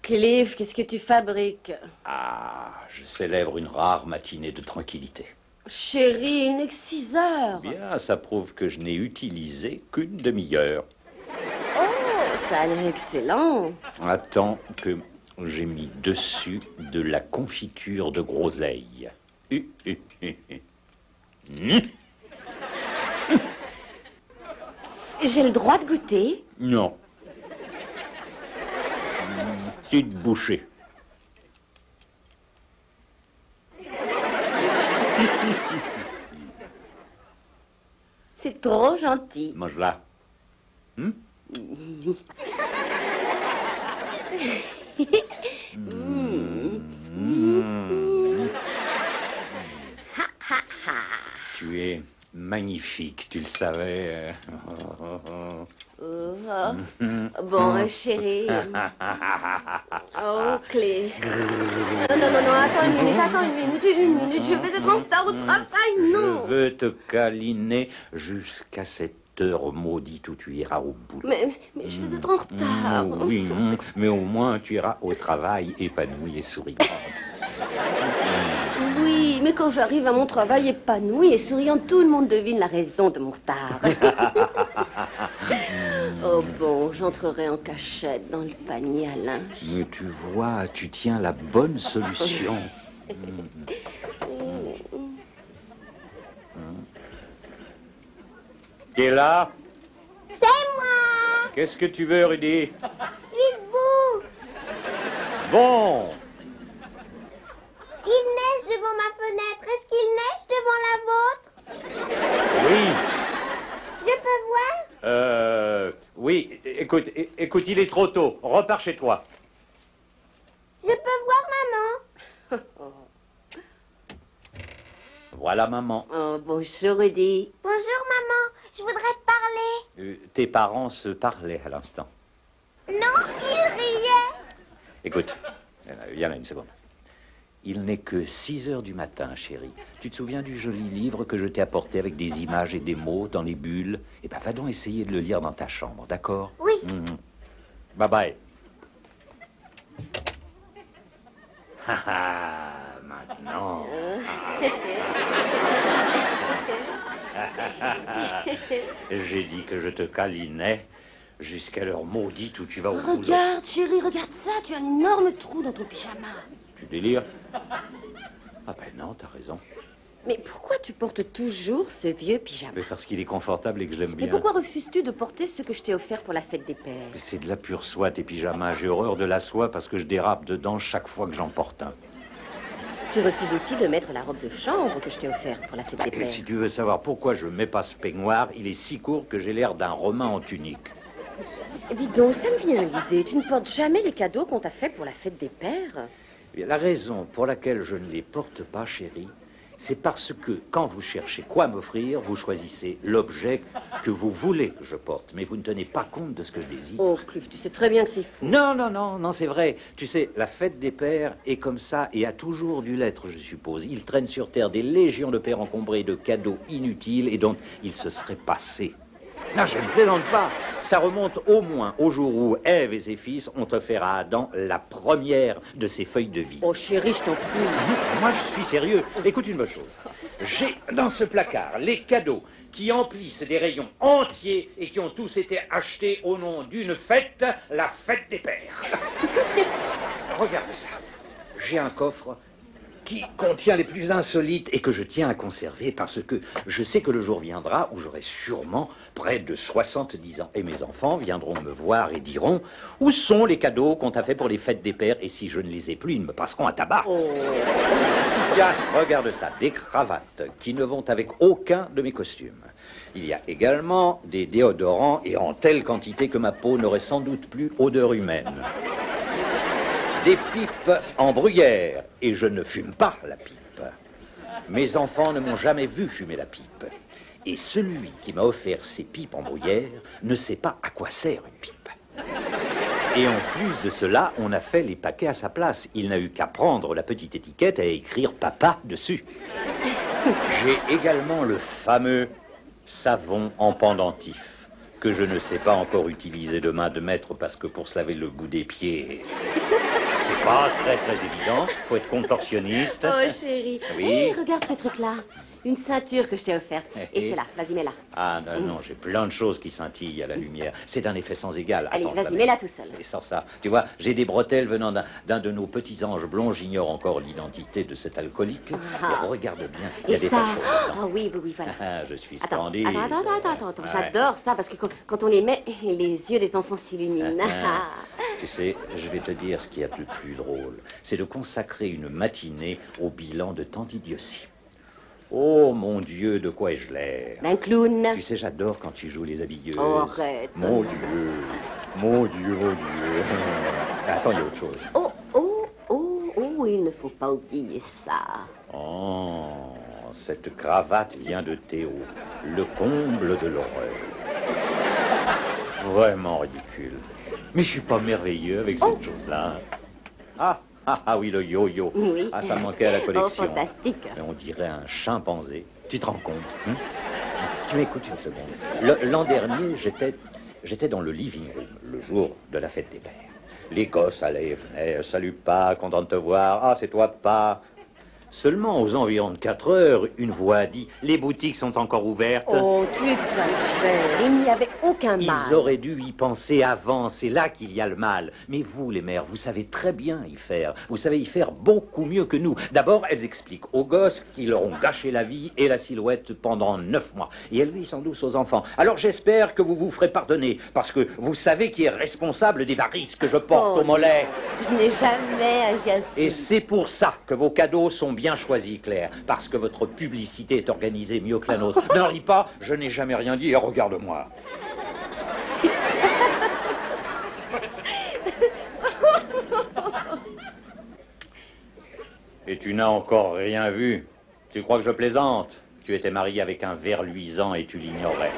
Cliff, qu'est-ce que tu fabriques? Ah, je célèbre une rare matinée de tranquillité. Chérie, il n'est que 6 heures. Bien, ça prouve que je n'ai utilisé qu'une demi-heure. Oh, ça a l'air excellent. Attends que j'ai mis dessus de la confiture de groseille. J'ai le droit de goûter? Non. Petite bouchée. C'est trop gentil. Mange-la. Tu es magnifique, tu le savais. Bon, chérie. Oh, Clé. Non, attends une minute, je vais être en retard au travail, non. Je veux te câliner jusqu'à cette heure maudite où tu iras au boulot. Mais je vais être en retard. Oui, mais au moins tu iras au travail épanouie et souriante. Oui, mais quand j'arrive à mon travail épanoui et souriant, tout le monde devine la raison de mon retard. Oh bon, j'entrerai en cachette dans le panier à linge. Mais tu vois, tu tiens la bonne solution. T'es là? C'est moi! Qu'est-ce que tu veux, Rudy? Je suis debout! Bon. Il neige devant ma fenêtre. Est-ce qu'il neige devant la vôtre? Oui. Je peux voir? Oui, écoute, il est trop tôt. Repars chez toi. Je peux voir maman? Voilà, maman. Oh, bonjour, Rudy. Bonjour maman, je voudrais te parler. Tes parents se parlaient à l'instant. Non, ils riaient. Écoute, viens là une seconde. Il n'est que 6 heures du matin, chérie. Tu te souviens du joli livre que je t'ai apporté avec des images et des mots dans les bulles? Eh bien, va donc essayer de le lire dans ta chambre, d'accord? Oui. Bye bye. Maintenant. J'ai dit que je te câlinais jusqu'à l'heure maudite où tu vas au boulot. Regarde, chérie, regarde ça. Tu as un énorme trou dans ton pyjama. Tu délires? Ah ben non, t'as raison. Mais pourquoi tu portes toujours ce vieux pyjama? Mais parce qu'il est confortable et que je l'aime bien. Mais pourquoi refuses-tu de porter ce que je t'ai offert pour la fête des pères? Mais c'est de la pure soie, tes pyjamas. J'ai horreur de la soie parce que je dérape dedans chaque fois que j'en porte un. Tu refuses aussi de mettre la robe de chambre que je t'ai offerte pour la fête des Et pères. si tu veux savoir pourquoi je ne mets pas ce peignoir, il est si court que j'ai l'air d'un Romain en tunique. Dis donc, ça me vient l'idée. Tu ne portes jamais les cadeaux qu'on t'a fait pour la fête des pères? Eh bien, la raison pour laquelle je ne les porte pas, chérie, c'est parce que quand vous cherchez quoi m'offrir, vous choisissez l'objet que vous voulez que je porte, mais vous ne tenez pas compte de ce que je désire. Oh, Cliff, tu sais très bien que c'est faux. Non, c'est vrai. Tu sais, la fête des pères est comme ça et a toujours dû l'être, je suppose. Il traîne sur terre des légions de pères encombrés de cadeaux inutiles et dont il se serait passé. Non, je ne plaisante pas. Ça remonte au moins au jour où Ève et ses fils ont offert à Adam la première de ses feuilles de vie. Oh, chérie, je t'en prie. Moi, je suis sérieux. Écoute une bonne chose. J'ai dans ce placard les cadeaux qui emplissent des rayons entiers et qui ont tous été achetés au nom d'une fête, la fête des pères. Regarde ça. J'ai un coffre qui contient les plus insolites et que je tiens à conserver parce que je sais que le jour viendra où j'aurai sûrement près de 70 ans. Et mes enfants viendront me voir et diront « Où sont les cadeaux qu'on t'a fait pour les fêtes des pères ?» Et si je ne les ai plus, ils me passeront à tabac. Oh. Tiens, regarde ça, des cravates qui ne vont avec aucun de mes costumes. Il y a également des déodorants et en telle quantité que ma peau n'aurait sans doute plus odeur humaine. Des pipes en bruyère, et je ne fume pas la pipe. Mes enfants ne m'ont jamais vu fumer la pipe. Et celui qui m'a offert ces pipes en bruyère ne sait pas à quoi sert une pipe. Et en plus de cela, on a fait les paquets à sa place. Il n'a eu qu'à prendre la petite étiquette et écrire « Papa » dessus. J'ai également le fameux savon en pendentif. que je ne sais pas encore utiliser de main de maître parce que pour se laver le bout des pieds, c'est pas très évident. Faut être contorsionniste. Oh, chérie. Oui. Hé, regarde ce truc-là. Une ceinture que je t'ai offerte. Et c'est là, vas-y, mets-la. Ah non, j'ai plein de choses qui scintillent à la lumière. C'est d'un effet sans égal. Allez, Attends, vas-y, mets-la tout seul. Et sans ça, tu vois, j'ai des bretelles venant d'un de nos petits anges blonds. J'ignore encore l'identité de cet alcoolique. Ah. Mais regarde bien, il y a Et des ça... tas de choses dedans. Ah oui, voilà. Ah, je suis Attends, splendide. attends. Ouais. J'adore ça parce que quand on les met, les yeux des enfants s'illuminent. Tu sais, je vais te dire ce qu'il y a de plus drôle. C'est de consacrer une matinée au bilan de tant d'idiotie. Oh, mon Dieu, de quoi ai-je l'air? Un clown. Tu sais, j'adore quand tu joues les habilleuses. Oh, arrête. Mon Dieu, mon Dieu, mon Dieu. Attends, il y a autre chose. Oh, il ne faut pas oublier ça. Oh, cette cravate vient de Théo. Le comble de l'horreur. Vraiment ridicule. Mais je suis pas merveilleux avec cette chose-là. Ah oui, le yo-yo. Oui. Ah, ça manquait à la collection. Oh, fantastique. Mais on dirait un chimpanzé. Tu te rends compte, hein? Tu m'écoutes une seconde. L'an dernier, j'étais dans le living room, le jour de la fête des pères. Les gosses allaient et venaient. Salut, pas, content de te voir. Ah, c'est toi, pas. Seulement aux environs de 4 heures, une voix a dit « Les boutiques sont encore ouvertes. » Oh, tu exagères. Il n'y avait aucun mal. Ils auraient dû y penser avant, c'est là qu'il y a le mal. Mais vous, les mères, vous savez très bien y faire. Vous savez y faire beaucoup mieux que nous. D'abord, elles expliquent aux gosses qu'ils leur ont gâché la vie et la silhouette pendant 9 mois. Et elles sont douces aux enfants. Alors j'espère que vous vous ferez pardonner, parce que vous savez qui est responsable des varices que je porte au mollet. Je n'ai jamais agi ainsi. Et c'est pour ça que vos cadeaux sont bien choisis, Claire, parce que votre publicité est organisée mieux que la nôtre. Ne ris pas, je n'ai jamais rien dit, et regarde-moi. Et tu n'as encore rien vu. Tu crois que je plaisante? Tu étais marié avec un ver luisant et tu l'ignorais.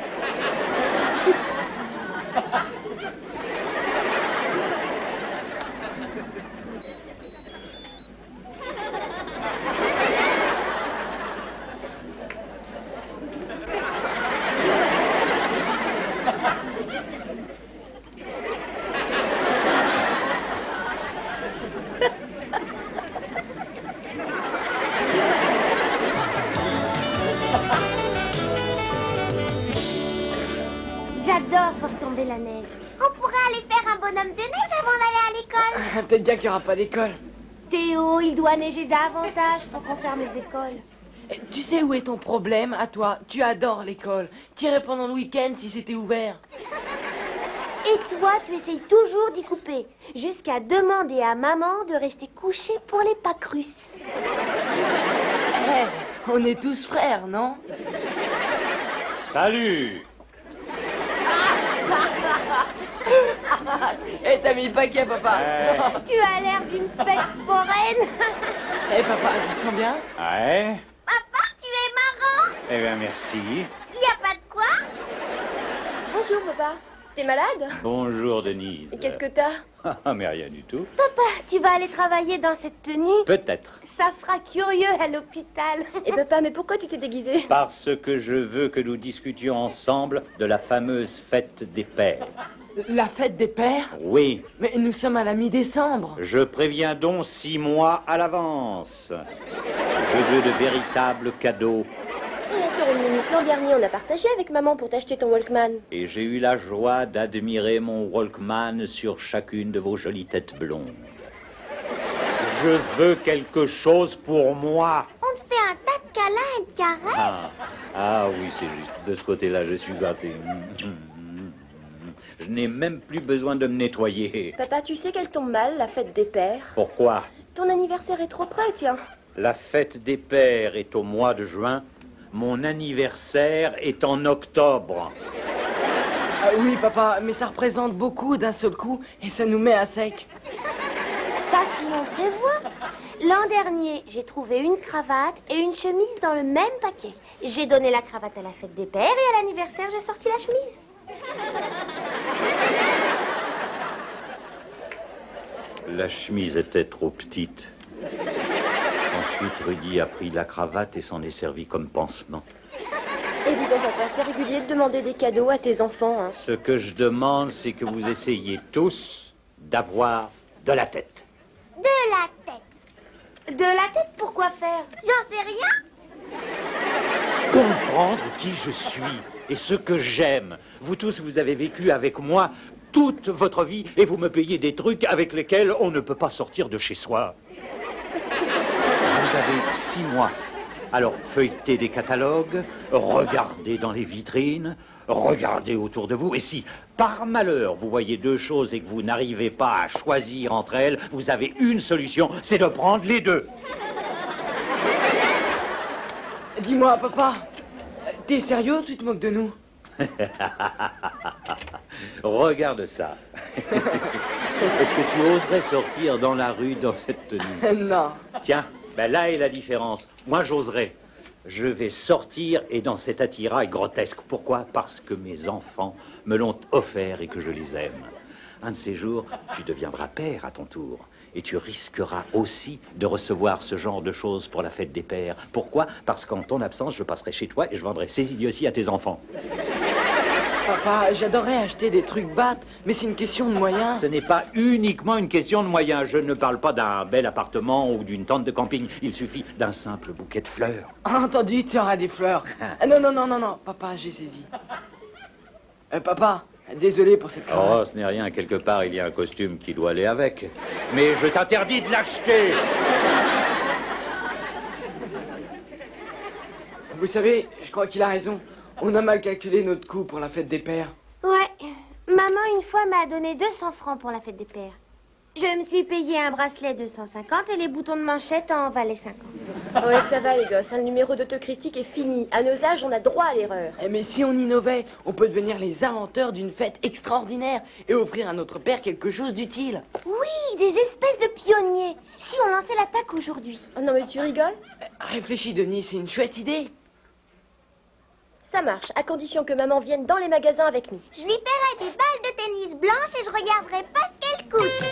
J'adore voir tomber la neige. On pourrait aller faire un bonhomme de neige avant d'aller à l'école. Peut-être bien qu'il n'y aura pas d'école. Théo, il doit neiger davantage pour qu'on ferme les écoles. Tu sais où est ton problème, à toi? Tu adores l'école. T'irais pendant le week-end si c'était ouvert. Et toi, tu essayes toujours d'y couper, jusqu'à demander à maman de rester couchée pour les Pâques russes. On est tous frères, non? Salut! T'as mis le paquet, papa. Tu as l'air d'une fête foraine. Papa, tu te sens bien? Ouais? Papa, tu es marrant. Eh bien, merci. Il n'y a pas de quoi. Bonjour, papa. T'es malade? Bonjour, Denise. Et qu'est-ce que t'as? Ah, mais rien du tout. Papa, tu vas aller travailler dans cette tenue? Peut-être. Ça fera curieux à l'hôpital. Et papa, mais pourquoi tu t'es déguisé? Parce que je veux que nous discutions ensemble de la fameuse fête des pères. La fête des pères? Oui, Mais nous sommes à la mi-décembre. je préviens donc 6 mois à l'avance. Je veux de véritables cadeaux. Attends une minute. L'an dernier, on a partagé avec maman pour t'acheter ton Walkman. Et j'ai eu la joie d'admirer mon Walkman sur chacune de vos jolies têtes blondes. Je veux quelque chose pour moi. On te fait un tas de câlins et de caresses. Ah oui, c'est juste. De ce côté-là, je suis gâté. Je n'ai même plus besoin de me nettoyer. Papa, tu sais qu'elle tombe mal, la fête des pères. Pourquoi? Ton anniversaire est trop près, tiens. La fête des pères est au mois de juin. Mon anniversaire est en octobre. Oui, papa, mais ça représente beaucoup d'un seul coup et ça nous met à sec. Pas si on prévoit. L'an dernier, j'ai trouvé une cravate et une chemise dans le même paquet. J'ai donné la cravate à la fête des pères et à l'anniversaire, j'ai sorti la chemise. La chemise était trop petite. Ensuite, Rudy a pris la cravate et s'en est servi comme pansement. Et vous donc, papa, c'est régulier de demander des cadeaux à tes enfants, hein. Ce que je demande, c'est que vous essayiez tous d'avoir de la tête. De la tête. De la tête, pourquoi faire? J'en sais rien. Comprendre qui je suis et ce que j'aime. Vous tous, vous avez vécu avec moi toute votre vie et vous me payez des trucs avec lesquels on ne peut pas sortir de chez soi. Vous avez 6 mois. Alors, feuilletez des catalogues, regardez dans les vitrines, regardez autour de vous. Et si, par malheur, vous voyez 2 choses et que vous n'arrivez pas à choisir entre elles, vous avez une solution, c'est de prendre les 2. Dis-moi, papa, t'es sérieux ou tu te moques de nous? Regarde ça. Est-ce que tu oserais sortir dans la rue dans cette tenue? Non. Tiens, ben là est la différence. Moi, j'oserais. Je vais sortir et dans cet attirail grotesque. Pourquoi? Parce que mes enfants me l'ont offert et que je les aime. Un de ces jours, tu deviendras père à ton tour. Et tu risqueras aussi de recevoir ce genre de choses pour la fête des pères. Pourquoi? Parce qu'en ton absence, je passerai chez toi et je vendrai ces idioties à tes enfants. Papa, j'adorerais acheter des trucs battes, mais c'est une question de moyens. Ce n'est pas uniquement une question de moyens. Je ne parle pas d'un bel appartement ou d'une tente de camping. Il suffit d'un simple bouquet de fleurs. Entendu, tu auras des fleurs. Ah, non, non, non, non, non, papa, j'ai saisi. Papa, désolé pour cette Oh, cravate. ce n'est rien. Quelque part, il y a un costume qui doit aller avec. Mais je t'interdis de l'acheter. Vous savez, je crois qu'il a raison. On a mal calculé notre coût pour la fête des pères. Ouais. Maman, une fois, m'a donné 200 francs pour la fête des pères. Je me suis payé un bracelet 250 et les boutons de manchette en valaient 50. Ouais, ça va, les gosses. Le numéro d'autocritique est fini. À nos âges, on a droit à l'erreur. Mais si on innovait, on peut devenir les inventeurs d'une fête extraordinaire et offrir à notre père quelque chose d'utile. Oui, des espèces de pionniers. Si on lançait l'attaque aujourd'hui. Oh non, mais tu rigoles? Réfléchis, Denis, c'est une chouette idée. Ça marche, à condition que maman vienne dans les magasins avec nous. Je lui paierai des balles de tennis blanches et je regarderai pas ce qu'elles coûtent.